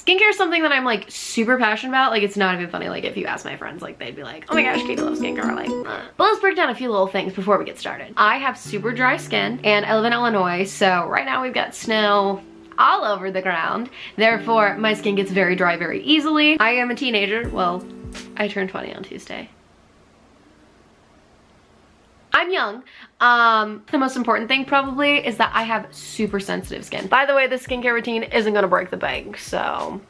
Skincare is something that I'm like super passionate about. Like it's not even funny. Like if you ask my friends, like they'd be like, oh my gosh, Katie loves skincare. Like, But let's break down a few little things before we get started. I have super dry skin and I live in Illinois. So right now we've got snow all over the ground. Therefore, my skin gets very dry very easily. I am a teenager. Well, I turned 20 on Tuesday. I'm young. The most important thing probably is that I have super sensitive skin. By the way, this skincare routine isn't gonna break the bank, so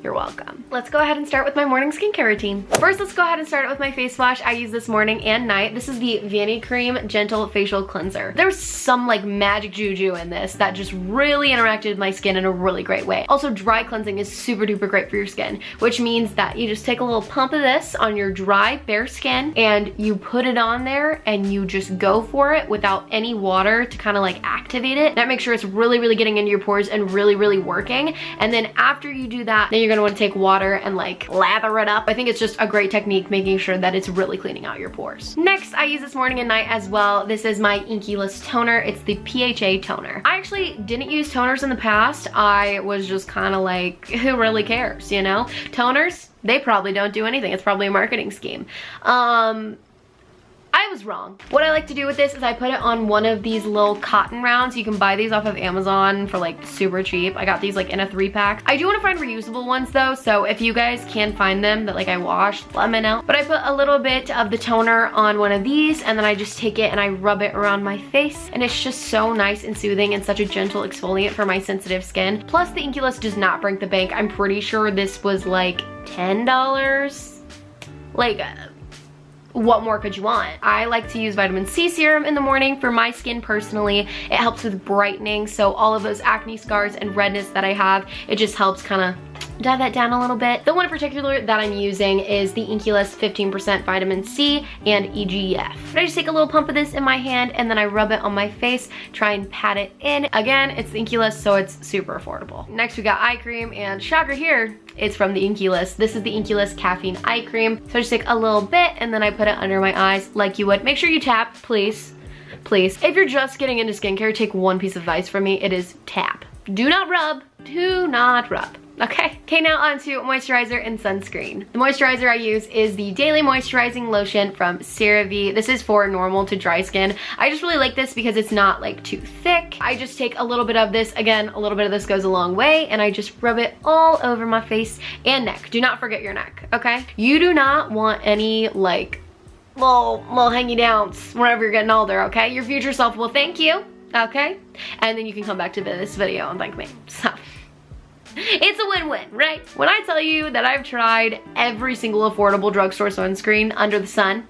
you're welcome. Let's go ahead and start with my morning skincare routine. First, let's go ahead and start it with my face wash I use this morning and night. This is the Vanity Cream Gentle Facial Cleanser. There's some like magic juju in this that just really interacted with my skin in a really great way. Also, dry cleansing is super duper great for your skin, which means that you just take a little pump of this on your dry, bare skin and you put it on there and you just go for it without any water to kind of like activate it. That makes sure it's really, really getting into your pores and really, really working. And then after you do that, then you're gonna want to take water and like lather it up. I think it's just a great technique making sure that it's really cleaning out your pores. Next, I use this morning and night as well. This is my Inky-less toner. It's the PHA toner. I actually didn't use toners in the past. I was just kind of like, who really cares, you know? Toners, they probably don't do anything. It's probably a marketing scheme. I was wrong. What I like to do with this is I put it on one of these little cotton rounds. You can buy these off of Amazon for like super cheap. I got these like in a 3-pack. I do want to find reusable ones though, so if you guys can find them that like I washed, let me know. But I put a little bit of the toner on one of these and then I just take it and I rub it around my face and it's just so nice and soothing and such a gentle exfoliant for my sensitive skin. Plus the Inky-less does not break the bank. I'm pretty sure this was like $10. Like, what more could you want? I like to use vitamin C serum in the morning for my skin personally. It helps with brightening, so all of those acne scars and redness that I have, it just helps kind of dive that down a little bit. The one in particular that I'm using is the Inky-less 15% vitamin C and EGF. But I just take a little pump of this in my hand and then I rub it on my face, try and pat it in. Again, it's the Inky-less, so it's super affordable. Next we got eye cream, and shocker here, it's from the Inky-less. This is the Inky-less Caffeine Eye Cream. So I just take a little bit and then I put it under my eyes like you would. Make sure you tap, please. Please. If you're just getting into skincare, take one piece of advice from me. It is tap. Do not rub. Do not rub. Okay, now on to moisturizer and sunscreen. The moisturizer I use is the Daily Moisturizing Lotion from CeraVe. This is for normal to dry skin. I just really like this because it's not like too thick. I just take a little bit of this, again, a little bit of this goes a long way, and I just rub it all over my face and neck. Do not forget your neck, okay? You do not want any like little hangy downs whenever you're getting older, okay? Your future self will thank you, okay? And then you can come back to this video and thank me, so. It's a win-win, right? When I tell you that I've tried every single affordable drugstore sunscreen under the sun,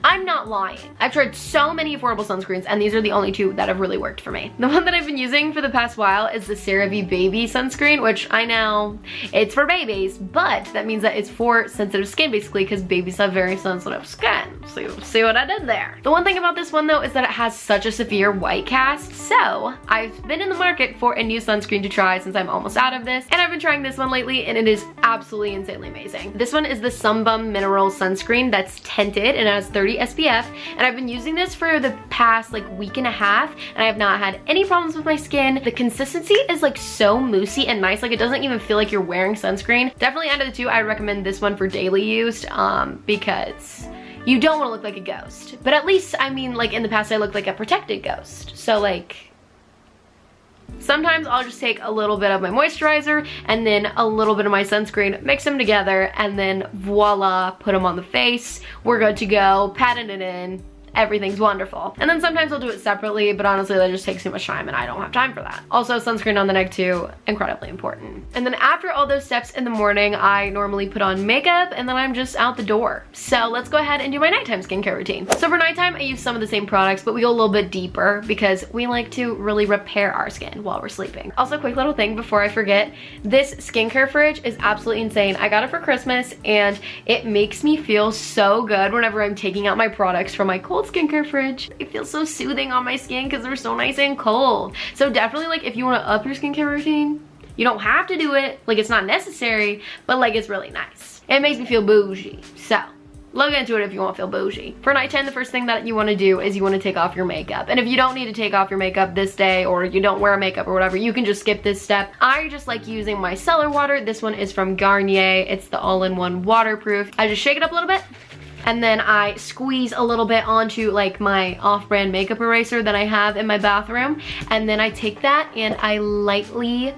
I'm not lying. I've tried so many affordable sunscreens and these are the only two that have really worked for me. The one that I've been using for the past while is the CeraVe Baby sunscreen, which I know it's for babies, but that means that it's for sensitive skin basically because babies have very sensitive skin. So see what I did there. The one thing about this one though is that it has such a severe white cast, so I've been in the market for a new sunscreen to try since I'm almost out of this, and I've been trying this one lately and it is absolutely insanely amazing. This one is the Sunbum Mineral Sunscreen that's tinted and it has 30 SPF, and I've been using this for the past like week and a half and I have not had any problems with my skin. The consistency is like so moussey and nice, like it doesn't even feel like you're wearing sunscreen. Definitely out of the two, I recommend this one for daily use because you don't want to look like a ghost. But at least, I mean, like in the past I looked like a protected ghost. So like, sometimes I'll just take a little bit of my moisturizer and then a little bit of my sunscreen, mix them together, and then voila, put them on the face. We're good to go, patting it in. Everything's wonderful. And then sometimes I'll do it separately, but honestly that just takes too much time and I don't have time for that. Also, sunscreen on the neck too, incredibly important. And then after all those steps in the morning, I normally put on makeup and then I'm just out the door. So let's go ahead and do my nighttime skincare routine. So for nighttime, I use some of the same products, but we go a little bit deeper because we like to really repair our skin while we're sleeping. Also, quick little thing before I forget, this skincare fridge is absolutely insane. I got it for Christmas and it makes me feel so good whenever I'm taking out my products from my cold skincare fridge. It feels so soothing on my skin because they're so nice and cold. So definitely, like, if you want to up your skincare routine, you don't have to do it. Like, it's not necessary, but like, it's really nice. It makes me feel bougie. So look into it if you want to feel bougie. For nighttime, the first thing that you want to do is you want to take off your makeup. And if you don't need to take off your makeup this day, or you don't wear makeup or whatever, you can just skip this step. I just like using my micellar water. This one is from Garnier. It's the all-in-one waterproof. I just shake it up a little bit, and then I squeeze a little bit onto like my off-brand makeup eraser that I have in my bathroom. And then I take that and I lightly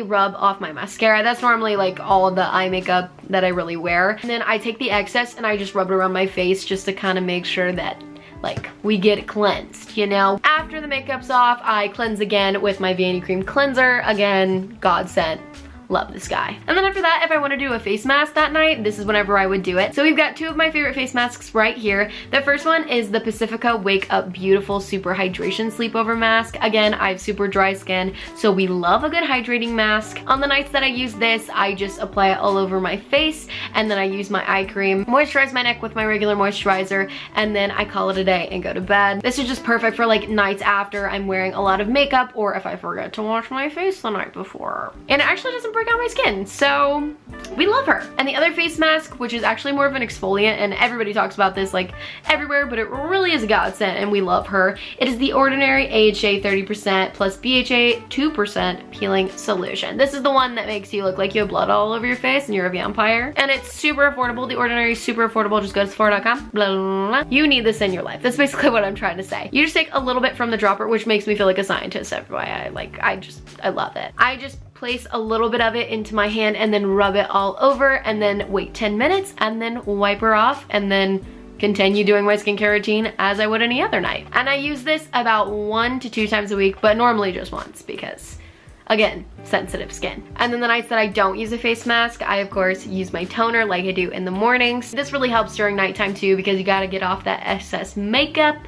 rub off my mascara. That's normally like all the eye makeup that I really wear. And then I take the excess and I just rub it around my face just to kind of make sure that like we get cleansed, you know? After the makeup's off, I cleanse again with my Vanity Cream cleanser. Again, godsend. Love this guy. And then after that, if I want to do a face mask that night, this is whenever I would do it. So we've got two of my favorite face masks right here. The first one is the Pacifica Wake Up Beautiful Super Hydration Sleepover Mask. Again, I have super dry skin, so we love a good hydrating mask. On the nights that I use this, I just apply it all over my face, and then I use my eye cream, moisturize my neck with my regular moisturizer, and then I call it a day and go to bed. This is just perfect for like nights after I'm wearing a lot of makeup, or if I forget to wash my face the night before. And it actually doesn't break out my skin, so we love her. And the other face mask, which is actually more of an exfoliant, and everybody talks about this like everywhere, but it really is a godsend and we love her. It is the Ordinary AHA 30% plus BHA 2% peeling solution. This is the one that makes you look like you have blood all over your face and you're a vampire. And it's super affordable. The Ordinary is super affordable. Just go to Sephora.com. Blah, blah, blah. You need this in your life. That's basically what I'm trying to say. You just take a little bit from the dropper, which makes me feel like a scientist. That's why I love it. I just place a little bit of it into my hand and then rub it all over, and then wait 10 minutes and then wipe her off, and then continue doing my skincare routine as I would any other night. And I use this about 1 to 2 times a week, but normally just once because, again, sensitive skin. And then the nights that I don't use a face mask, I of course use my toner like I do in the mornings. This really helps during nighttime too, because you gotta get off that excess makeup.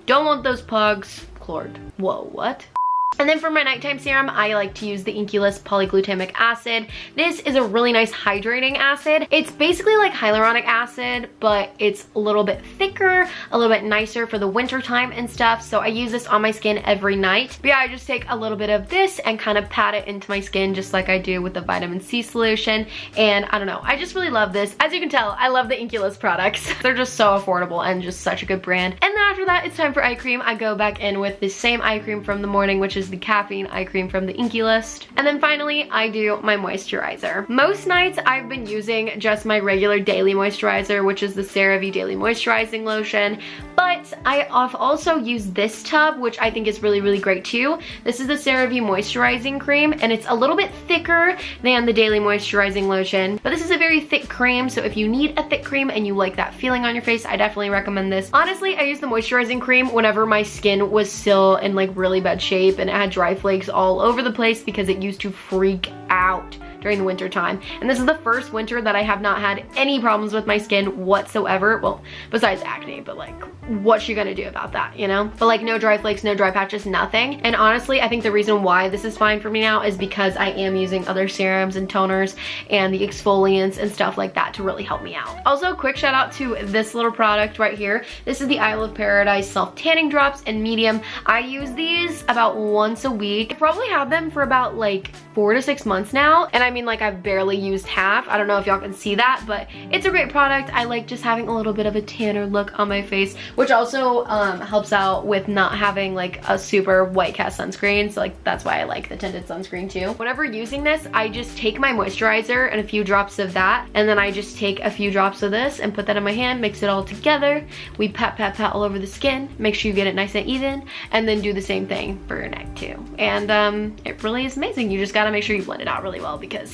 Don't want those pugs clogged. Whoa, what? And then for my nighttime serum, I like to use the Inculus Polyglutamic Acid. This is a really nice hydrating acid. It's basically like hyaluronic acid, but it's a little bit thicker, a little bit nicer for the winter time and stuff. So I use this on my skin every night. But yeah, I just take a little bit of this and kind of pat it into my skin just like I do with the vitamin C solution. And I don't know, I just really love this. As you can tell, I love the Inculus products. They're just so affordable and just such a good brand. And then after that, it's time for eye cream. I go back in with the same eye cream from the morning, which is the caffeine eye cream from the Inculus. And then finally, I do my moisturizer. Most nights I've been using just my regular daily moisturizer, which is the CeraVe Daily Moisturizing Lotion. But I've also used this tub, which I think is really, really great too. This is the CeraVe Moisturizing Cream, and it's a little bit thicker than the Daily Moisturizing Lotion. But this is a very thick cream, so if you need a thick cream and you like that feeling on your face, I definitely recommend this. Honestly, I used the moisturizing cream whenever my skin was still in like really bad shape and it had dry flakes all over the place because it used to freak out during the winter time. And this is the first winter that I have not had any problems with my skin whatsoever. Well, besides acne, but like, what's you gonna do about that, you know? But like, no dry flakes, no dry patches, nothing. And honestly, I think the reason why this is fine for me now is because I am using other serums and toners and the exfoliants and stuff like that to really help me out. Also, quick shout out to this little product right here. This is the Isle of Paradise Self Tanning Drops in medium. I use these about once a week. I probably have them for about like 4 to 6 months now. And I mean, like, I've barely used half. I don't know if y'all can see that, but it's a great product. I like just having a little bit of a tanner look on my face, which also helps out with not having like a super white cast sunscreen. So like, that's why I like the tinted sunscreen too. Whenever using this, I just take my moisturizer and a few drops of that, and then I just take a few drops of this and put that in my hand, mix it all together. We pat, pat, pat all over the skin. Make sure you get it nice and even, and then do the same thing for your neck too. And it really is amazing. You just gotta make sure you blend it out really well because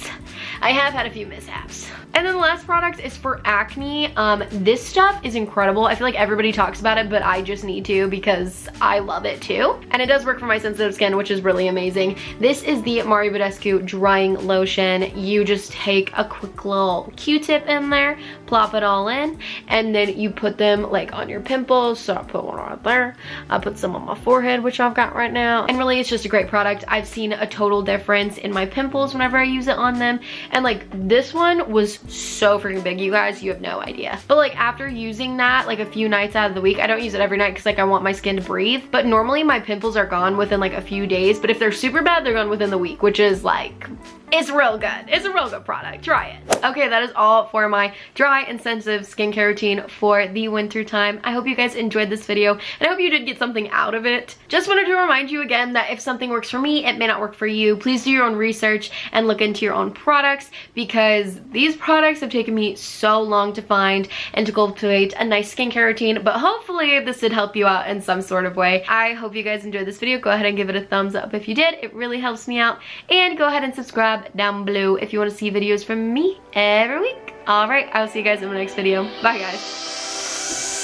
I have had a few mishaps. And then the last product is for acne. This stuff is incredible. I feel like everybody talks about it, but I just need to because I love it too. And it does work for my sensitive skin, which is really amazing. This is the Mario Badescu Drying Lotion. You just take a quick little Q-tip in there, plop it all in, and then you put them like on your pimples. So I put one right there. I put some on my forehead, which I've got right now. And really, it's just a great product. I've seen a total difference in my pimples whenever I use it on them. And like, this one was so freaking big, you guys, you have no idea. But like, after using that like a few nights out of the week, I don't use it every night because like I want my skin to breathe, but normally my pimples are gone within like a few days. But if they're super bad, they're gone within the week, which is like It's real good. It's a real good product. Try it. Okay, that is all for my dry and sensitive skincare routine for the winter time. I hope you guys enjoyed this video, and I hope you did get something out of it. Just wanted to remind you again that if something works for me, it may not work for you. Please do your own research and look into your own products, because these products have taken me so long to find and to cultivate a nice skincare routine, but hopefully this did help you out in some sort of way. I hope you guys enjoyed this video. Go ahead and give it a thumbs up if you did. It really helps me out. And go ahead and subscribe down below if you want to see videos from me every week. Alright, I will see you guys in my next video. Bye guys.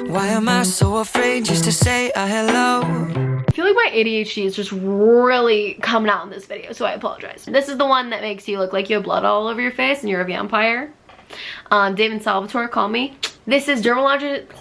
Why am I so afraid just to say a hello? I feel like my ADHD is just really coming out in this video, so I apologize. This is the one that makes you look like you have blood all over your face and you're a vampire. David Salvatore, call me. This is dermatologist.